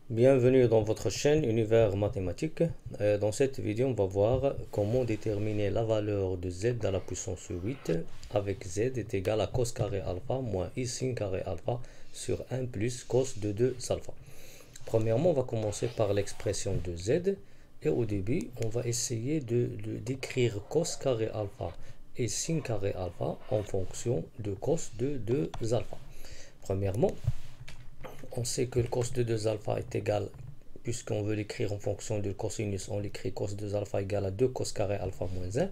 Bienvenue dans votre chaîne Univers Mathématique. Dans cette vidéo, on va voir comment déterminer la valeur de z à la puissance 8 avec z est égal à cos carré alpha moins i sin carré alpha sur 1 plus cos de 2 alpha. Premièrement, on va commencer par l'expression de z et au début, on va essayer d'écrire cos carré alpha et sin carré alpha en fonction de cos de 2 alpha. Premièrement, on sait que le cos de 2 alpha est égal, puisqu'on veut l'écrire en fonction du cosinus, on l'écrit cos 2 alpha égale à 2 cos carré alpha moins 1.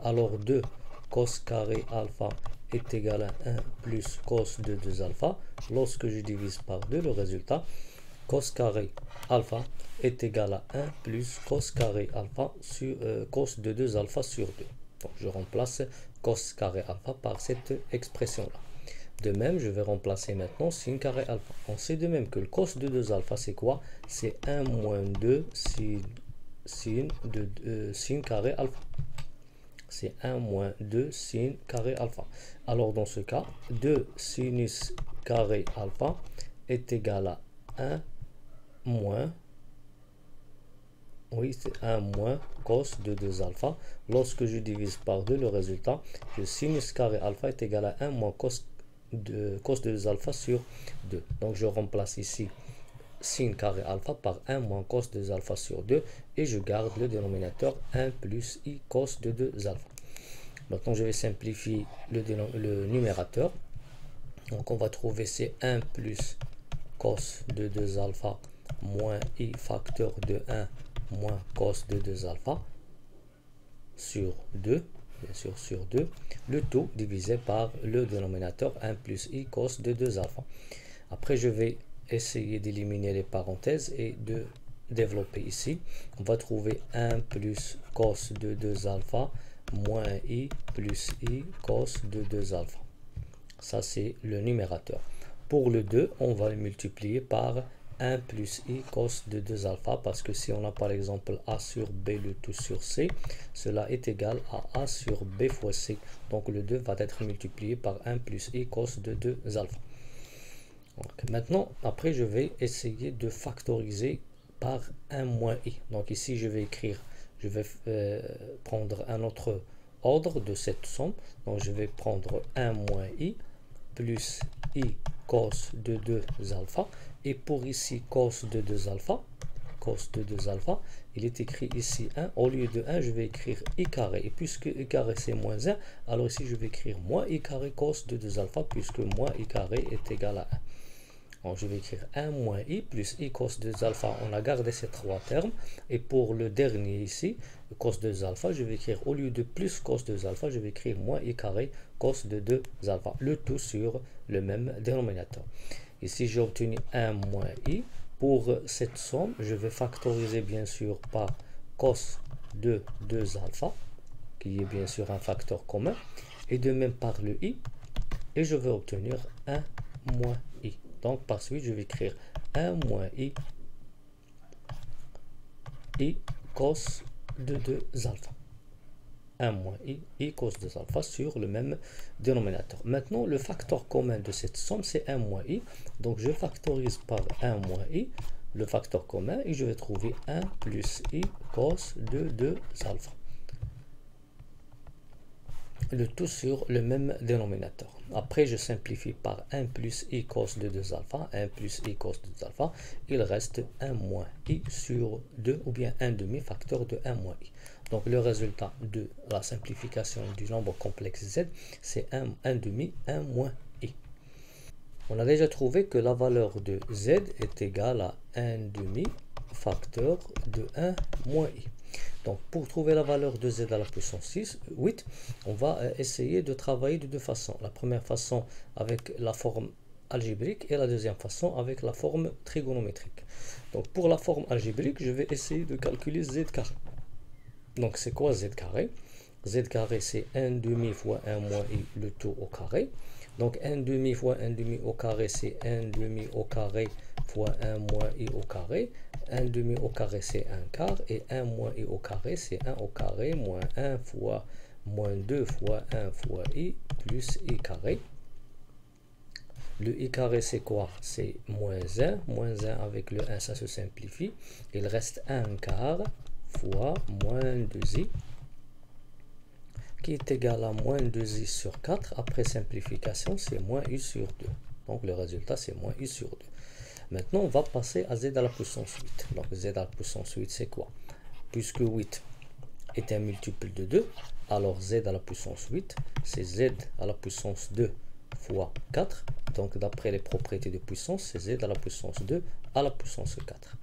Alors 2 cos carré alpha est égal à 1 plus cos de 2 alpha. Lorsque je divise par 2, le résultat, cos carré alpha est égal à 1 plus cos carré alpha sur cos de 2 alpha sur 2. Donc je remplace cos carré alpha par cette expression-là. De même, je vais remplacer maintenant sin carré alpha. On sait de même que le cos de 2 alpha, c'est quoi? C'est 1 moins 2 sin carré alpha. C'est 1 moins 2 sin carré alpha. Alors, dans ce cas, 2 sinus carré alpha est égal à 1 moins, oui, c'est 1 moins cos de 2 alpha. Lorsque je divise par 2, le résultat, le sinus carré alpha est égal à 1 moins cos de 2 alpha sur 2. Donc je remplace ici sin carré alpha par 1 moins cos de 2 alpha sur 2 et je garde le dénominateur 1 plus i cos de 2 alpha. Maintenant je vais simplifier le numérateur. Donc on va trouver c'est 1 plus cos de 2 alpha moins i facteur de 1 moins cos de 2 alpha sur 2. Bien sûr sur 2, le tout divisé par le dénominateur 1 plus i cos de 2 alpha. Après, je vais essayer d'éliminer les parenthèses et de développer ici. On va trouver 1 plus cos de 2 alpha moins i plus i cos de 2 alpha. Ça, c'est le numérateur. Pour le 2, on va le multiplier par 1 plus i cos de 2 alpha, parce que si on a par exemple a sur b le tout sur c, cela est égal à a sur b fois c. Donc le 2 va être multiplié par 1 plus i cos de 2 alpha. Donc, maintenant, après, je vais essayer de factoriser par 1 moins i. Donc ici, je vais écrire, je vais prendre un autre ordre de cette somme. Donc je vais prendre 1 moins i plus i cos de 2 alpha. Et pour ici, cos de 2 alpha, il est écrit ici 1. Au lieu de 1, je vais écrire i carré. Et puisque i carré c'est moins 1, alors ici je vais écrire moins i carré cos de 2 alpha, puisque moins i carré est égal à 1. Donc je vais écrire 1 moins i plus i cos de 2 alpha. On a gardé ces trois termes. Et pour le dernier ici, cos de 2 alpha, je vais écrire au lieu de plus cos de 2 alpha, je vais écrire moins i carré cos de 2 alpha. Le tout sur le même dénominateur. Ici, j'ai obtenu 1 moins i. Pour cette somme, je vais factoriser bien sûr par cos de 2 alpha, qui est bien sûr un facteur commun, et de même par le i, et je vais obtenir 1 moins i. Donc, par suite, je vais écrire 1 moins i cos de 2 alpha. 1 moins i cos de 2 alpha sur le même dénominateur. Maintenant, le facteur commun de cette somme, c'est 1 moins i. Donc, je factorise par 1 moins i, le facteur commun, et je vais trouver 1 plus i cos de 2 alpha. Le tout sur le même dénominateur. Après, je simplifie par 1 plus i cos de 2 alpha, 1 plus i cos de 2 alpha. Il reste 1 moins i sur 2, ou bien 1 demi-facteur de 1 moins i. Donc, le résultat de la simplification du nombre complexe z, c'est 1 demi, 1 moins i. On a déjà trouvé que la valeur de z est égale à 1 demi-facteur de 1 moins i. Donc, pour trouver la valeur de z à la puissance 8, on va essayer de travailler de deux façons. La première façon avec la forme algébrique et la deuxième façon avec la forme trigonométrique. Donc, pour la forme algébrique, je vais essayer de calculer z carré. Donc, c'est quoi z carré? Z carré, c'est 1 demi fois 1 moins i, le tout au carré. Donc, 1 demi fois 1 demi au carré, c'est 1 demi au carré fois 1 moins i au carré. 1 demi au carré, c'est 1 quart. Et 1 moins i au carré, c'est 1 au carré moins 1 fois moins 2 fois 1 fois i plus i carré. Le I carré, c'est quoi? C'est moins 1. Moins 1 avec le 1, ça se simplifie. Il reste 1 quart fois moins 2i, qui est égal à moins 2i sur 4. Après simplification, c'est moins i sur 2. Donc le résultat, c'est moins i sur 2. Maintenant, on va passer à z à la puissance 8. Donc z à la puissance 8, c'est quoi? Puisque 8 est un multiple de 2, alors z à la puissance 8, c'est z à la puissance 2 fois 4. Donc d'après les propriétés de puissance, c'est z à la puissance 2 à la puissance 4.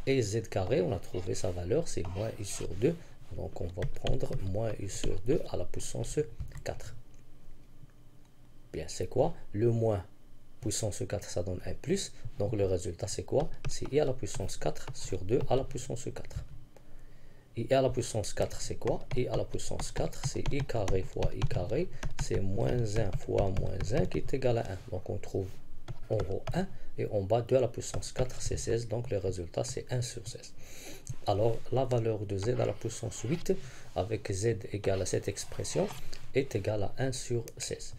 Et z carré, on a trouvé sa valeur, c'est moins i sur 2. Donc on va prendre moins i sur 2 à la puissance 4. Bien, c'est quoi? Le moins puissance 4, ça donne 1 plus. Donc le résultat, c'est quoi? C'est i à la puissance 4 sur 2 à la puissance 4. I à la puissance 4, c'est quoi? I à la puissance 4, c'est i carré fois i carré. C'est moins 1 fois moins 1 qui est égal à 1. Donc on trouve en haut 1 et en bas 2 à la puissance 4, c'est 16. Donc le résultat, c'est 1 sur 16. Alors la valeur de z à la puissance 8 avec z égale à cette expression est égale à 1 sur 16.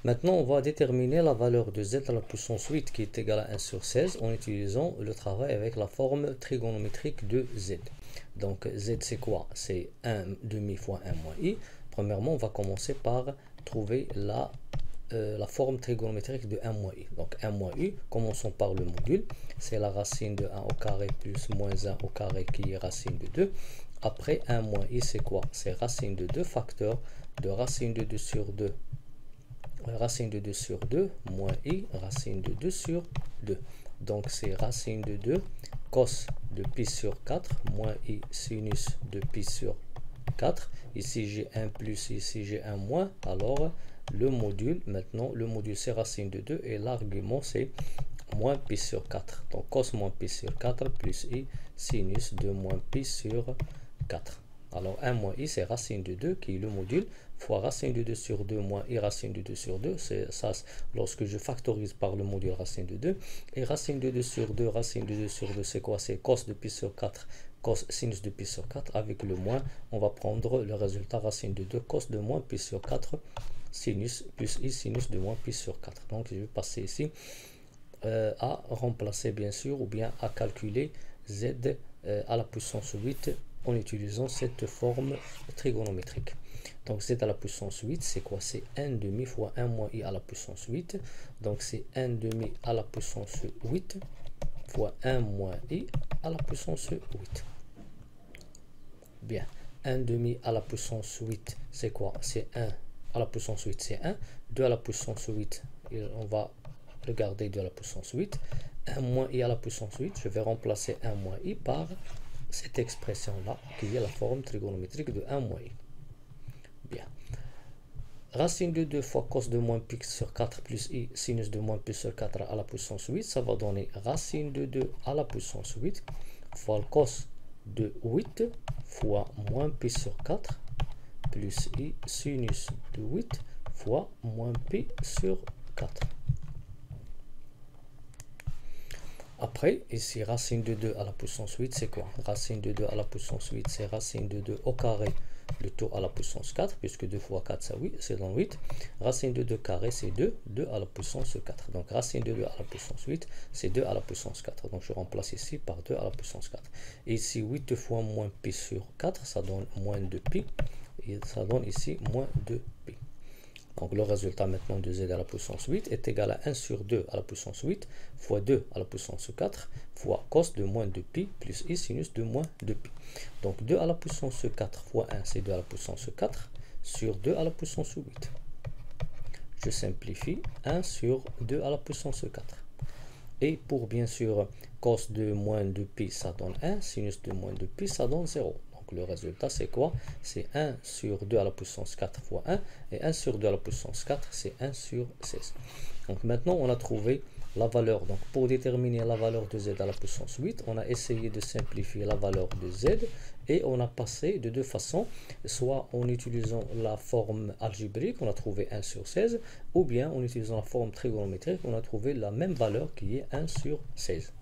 Maintenant, on va déterminer la valeur de z à la puissance 8 qui est égale à 1 sur 16 en utilisant le travail avec la forme trigonométrique de z. Donc z, c'est quoi? C'est 1 demi fois 1 moins i. Premièrement, on va commencer par trouver la forme trigonométrique de 1 moins i. Donc 1 moins i, commençons par le module. C'est la racine de 1 au carré plus moins 1 au carré qui est racine de 2. Après 1 moins i, c'est quoi? C'est racine de 2 facteurs de racine de 2 sur 2. Racine de 2 sur 2 moins i racine de 2 sur 2. Donc c'est racine de 2 cos de pi sur 4 moins i sinus de pi sur 4. Ici j'ai un plus, ici j'ai un moins. Alors le module, maintenant le module c'est racine de 2 et l'argument c'est moins pi sur 4. Donc cos moins pi sur 4 plus i sinus de moins pi sur 4. Alors 1 moins i c'est racine de 2 qui est le module fois racine de 2 sur 2 moins i racine de 2 sur 2. C'est ça lorsque je factorise par le module racine de 2. Et racine de 2 sur 2, racine de 2 sur 2 c'est quoi? C'est cos de pi sur 4, cos sinus de pi sur 4. Avec le moins, on va prendre le résultat racine de 2 cos de moins pi sur 4 sinus plus i sinus de moins pi sur 4. Donc je vais passer ici à remplacer bien sûr ou bien à calculer z à la puissance 8 en utilisant cette forme trigonométrique. Donc z à la puissance 8, c'est quoi? C'est 1 demi fois 1 moins i à la puissance 8. Donc c'est 1 demi à la puissance 8 fois 1 moins i à la puissance 8. Bien, 1 demi à la puissance 8, c'est quoi? C'est 1 à la puissance 8, c'est 1. 2 à la puissance 8, on va regarder 2 à la puissance 8. 1 moins i à la puissance 8, je vais remplacer 1 moins i par cette expression-là, qui est la forme trigonométrique de 1 moins i. Bien. Racine de 2 fois cos de moins pi sur 4 plus i sinus de moins pi sur 4 à la puissance 8, ça va donner racine de 2 à la puissance 8 fois le cos de 8 fois moins pi sur 4 plus i sinus de 8 fois moins pi sur 4. Après, ici, racine de 2 à la puissance 8, c'est quoi? Racine de 2 à la puissance 8, c'est racine de 2 au carré, le tout à la puissance 4, puisque 2 fois 4, ça, oui, c'est dans 8. Racine de 2 carré, c'est 2, 2 à la puissance 4. Donc, racine de 2 à la puissance 8, c'est 2 à la puissance 4. Donc, je remplace ici par 2 à la puissance 4. Et ici, 8 fois moins pi sur 4, ça donne moins 2 pi. Et ça donne ici moins 2 pi. Donc le résultat maintenant de z à la puissance 8 est égal à 1 sur 2 à la puissance 8 fois 2 à la puissance 4 fois cos de moins 2 pi plus i sinus de moins 2 pi. Donc 2 à la puissance 4 fois 1, c'est 2 à la puissance 4 sur 2 à la puissance 8. Je simplifie 1 sur 2 à la puissance 4. Et pour bien sûr cos de moins 2 pi, ça donne 1, sinus de moins 2 pi, ça donne 0. Le résultat, c'est quoi? C'est 1 sur 2 à la puissance 4 fois 1. Et 1 sur 2 à la puissance 4, c'est 1 sur 16. Donc maintenant, on a trouvé la valeur. Donc pour déterminer la valeur de z à la puissance 8, on a essayé de simplifier la valeur de z. Et on a passé de deux façons. Soit en utilisant la forme algébrique, on a trouvé 1 sur 16. Ou bien en utilisant la forme trigonométrique, on a trouvé la même valeur qui est 1 sur 16.